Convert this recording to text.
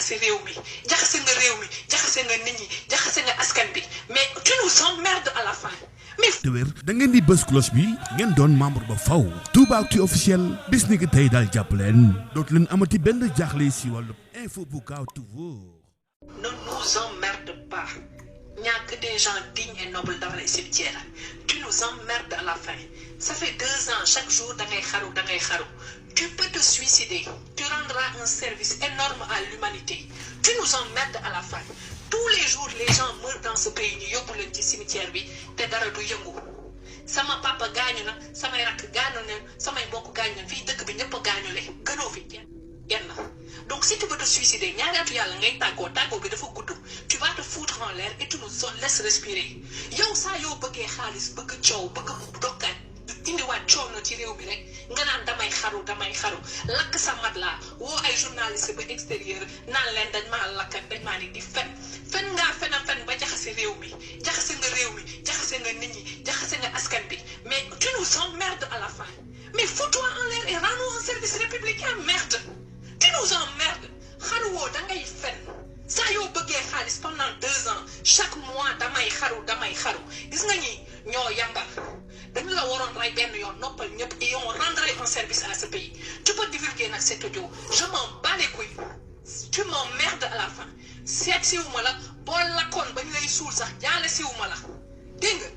jaxase réew mi jaxase nga réew mi jaxase nga nit ñi jaxase nga askan bi mais tu nous emmerdes à la fin mais. te wér da ngeen di bës cloche bi ngeen doon membre ba faw Toubactu officiel bis ni ki tey daal jàpp leen dootu leen amati benn jaaxle si wàllu info bu gaaw te wóor. Ne nous emmerde pas. Il n'y a que des gens dignes et nobles dans les cimetières. Tu nous emmerdes à la fin. Ça fait 2 ans, chaque jour, tu peux te suicider. Tu rendras un service énorme à l'humanité. Tu nous emmerdes à la fin. Tous les jours, les gens meurent dans ce pays. Nous sommes dans le cimetière. Sama papa gagne na, sama rak gagne na, sama mbokk gagne na, fi dëkk bi ñëpp gagne le. Gënoo fi kenn. Donc si tu veux te suicider, ñaaratu yàlla ngay tàggoo bi dafa gudd. Tu vas te foutre en l'air et tu nous laisses respirer. Yow saa yoo bëggee xaalis bëgg coow bëgg dokkaat indiwaat coow na ci réew mi rek nga naan damay xaru lakk sa mat laa woo ay journaliste ba extérieur naan leen dañ maa lakkat dañ maa ni di fen ngaa fen ba jaxase réew mi jaxase nga nit ñi jaxase nga askan bi mais tu nous emmerdes à la fin mais fous-toi en l'air et rends-nous un service républicain merde tu nous emmerdes xaruwoo dangay fen saa yoo bëggee xaalis pendant 2 ans chaque mois damay xaru gis nga ñi ñoo yambar dañu la waroon rey benn yoon noppal ñëpp et on rendrait un service à ce pays tu peux divulguer nag cet audio je m'en bats les couilles tu m'emmerdes à la fin seet siwuma la boo lakkoon ba ñu lay suul sax jaale siwuma la dégg nga